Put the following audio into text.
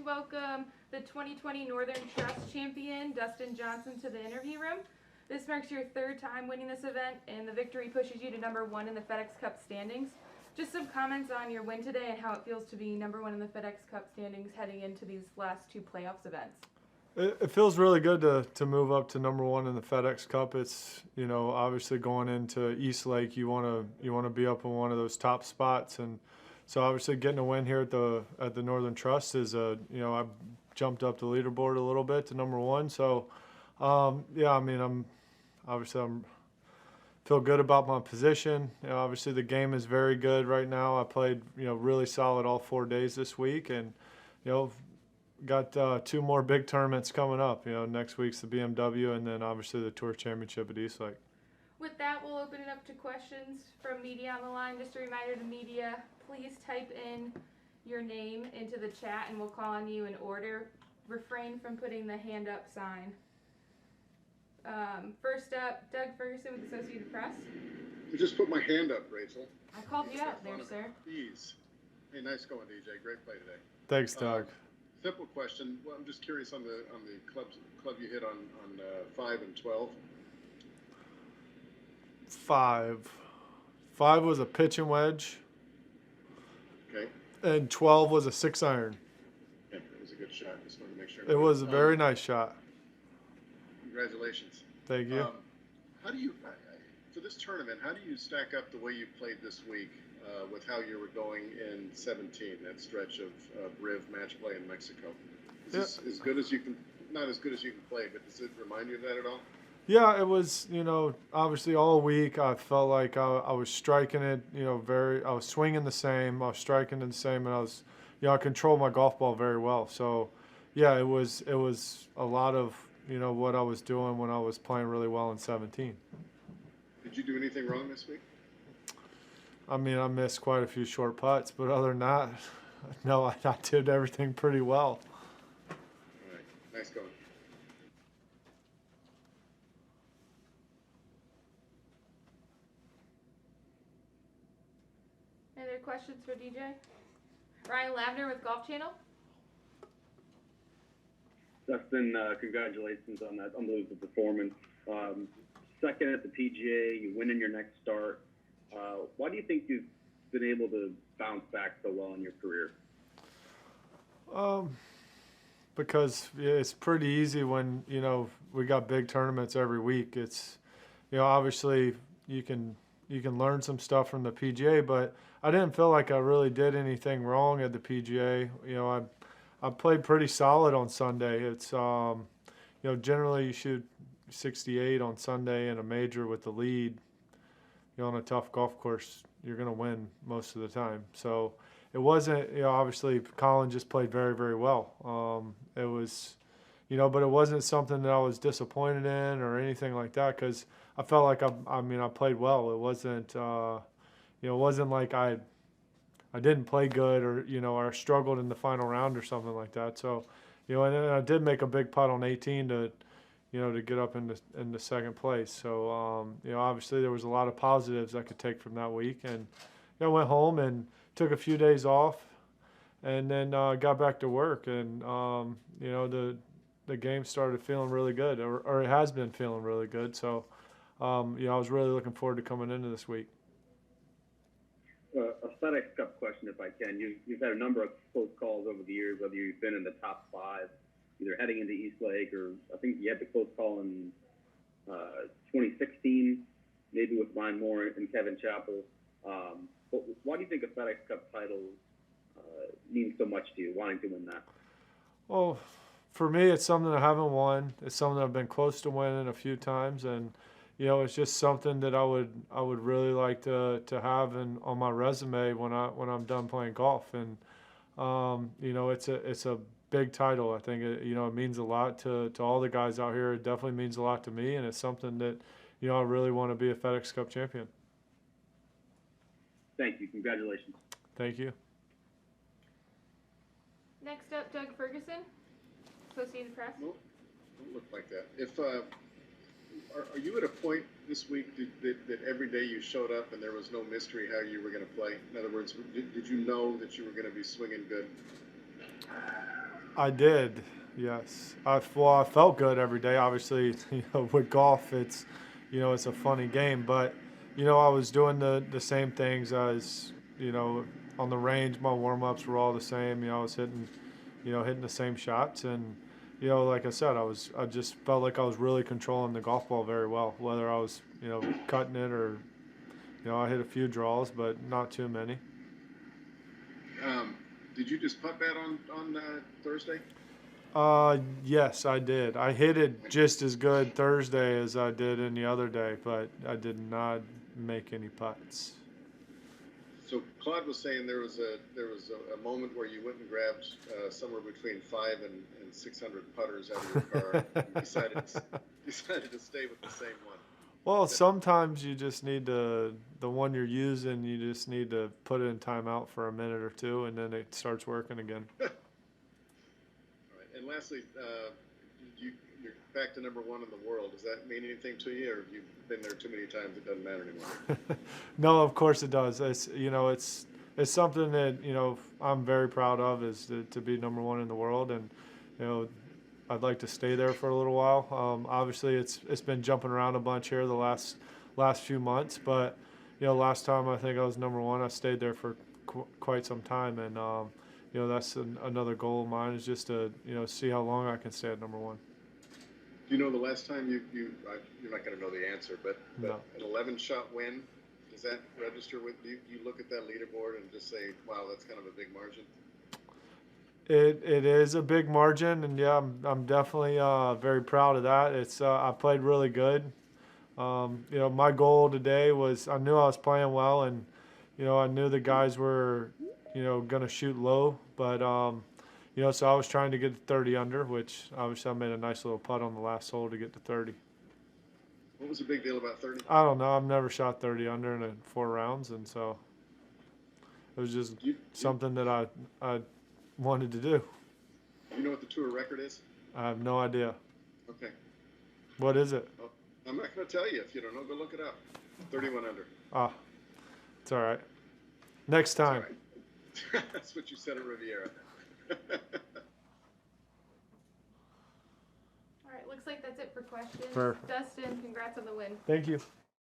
to welcome the 2020 Northern Trust champion, Dustin Johnson, to the interview room. This marks your third time winning this event, and the victory pushes you to #1 in the FedEx Cup standings. Just some comments on your win today and how it feels to be #1 in the FedEx Cup standings heading into these last two playoffs events. It feels really good to move up to #1 in the FedEx Cup. It's, obviously going into East Lake, you want to be up in one of those top spots, and so obviously getting a win here at the Northern Trust is I jumped up the leaderboard a little bit to #1. So I'm feel good about my position. Obviously the game is very good right now. I played really solid all 4 days this week, and got two more big tournaments coming up. Next week's the BMW, and then obviously the Tour Championship at East Lake. With that, we'll open it up to questions from media on the line. Just a reminder to media, please type in your name into the chat and we'll call on you in order. Refrain from putting the hand up sign. First up, Doug Ferguson with Associated Press. You just put my hand up, Rachel. I called you out there, sir. Please. Hey, nice going, DJ. Great play today. Thanks, Doug. Simple question. Well, I'm just curious on the club you hit on 5 and 12. 5 was a pitching wedge. Okay. And 12 was a 6-iron. Yeah, it was a good shot. Just wanted to make sure. It was a very nice shot. Congratulations. Thank you. How do you, for this tournament, how do you stack up the way you played this week with how you were going in 17, that stretch of Riv match play in Mexico? Is this as good as you can, not as good as you can play, but does it remind you of that at all? Yeah, it was, obviously all week I felt like I was striking it, I was swinging the same, I was striking it the same, and I controlled my golf ball very well. So, yeah, it was a lot of, what I was doing when I was playing really well in 17. Did you do anything wrong this week? I missed quite a few short putts, but other than that, no, I did everything pretty well. All right, nice going. Any other questions for DJ? Ryan Lavner with Golf Channel. Dustin, congratulations on that unbelievable performance. Second at the PGA, you win in your next start. Why do you think you've been able to bounce back so well in your career? Because it's pretty easy when, we got big tournaments every week. It's, obviously you can learn some stuff from the PGA, but I didn't feel like I really did anything wrong at the PGA. I played pretty solid on Sunday. It's, generally you shoot 68 on Sunday in a major with the lead. On a tough golf course, you're going to win most of the time. So it wasn't, obviously Colin just played very, very well. It was, but it wasn't something that I was disappointed in or anything like that, because I felt like I played well. It wasn't, it wasn't like I didn't play good or struggled in the final round or something like that. So, and then I did make a big putt on 18 to get up into second place. So, obviously there was a lot of positives I could take from that week. And I went home and took a few days off and then got back to work. And, the game started feeling really good, or it has been feeling really good. So, I was really looking forward to coming into this week. A FedEx Cup question, if I can. You've had a number of close calls over the years, whether you've been in the top 5, either heading into East Lake, or I think you had the close call in 2016, maybe with Ryan Moore and Kevin Chappell. But why do you think a FedEx Cup title means so much to you, wanting to win that? Well, for me, it's something I haven't won. It's something I've been close to winning a few times, and it's just something that I would really like to have on my resume when I'm done playing golf. And it's a big title. I think it means a lot to all the guys out here. It definitely means a lot to me, and it's something that I really want to be a FedEx Cup champion. Thank you. Congratulations. Thank you. Next up, Doug Ferguson, Associated Press. Well, don't look like that. If are you at a point this week that every day you showed up and there was no mystery how you were going to play? In other words, did you know that you were going to be swinging good? I did, yes. I felt good every day. Obviously, with golf, it's a funny game. But, I was doing the same things as, on the range. My warm ups were all the same. I was hitting the same shots, and, like I said, I just felt like I was really controlling the golf ball very well. Whether I was, cutting it or, I hit a few draws, but not too many. Did you just putt that on Thursday? Yes, I did. I hit it just as good Thursday as I did any other day, but I did not make any putts. So Claude was saying there was a moment where you went and grabbed somewhere between 500 and 600 putters out of your car and decided to stay with the same one. Well, sometimes you just need the one you're using, you just need to put it in timeout for a minute or two, and then it starts working again. All right. And lastly, you're back to number 1 in the world. Does that mean anything to you, or have you been there too many times it doesn't matter anymore? No, of course it does. It's something that I'm very proud of, is to be number 1 in the world, and I'd like to stay there for a little while. Obviously, it's been jumping around a bunch here the last few months, but last time I think I was number 1, I stayed there for quite some time, and that's another goal of mine, is just to see how long I can stay at number 1. Do you know the last time you're not going to know the answer, but No. An 11-shot win, does that register with you? You look at that leaderboard and just say, wow, that's kind of a big margin? It is a big margin, and yeah, I'm definitely very proud of that. I played really good. My goal today was, I knew I was playing well, and I knew the guys were gonna shoot low, but so I was trying to get to 30 under, which obviously I made a nice little putt on the last hole to get to 30. What was the big deal about 30? I don't know. I've never shot 30 under in 4 rounds, and so it was just something that I wanted to do. You know what the tour record is? I have no idea. Okay. What is it? Well, I'm not going to tell you. If you don't know, go look it up. 31 under. Ah, it's all right. Next time. All right. That's what you said at Riviera. All right, looks like that's it for questions. For- Dustin, congrats on the win. Thank you.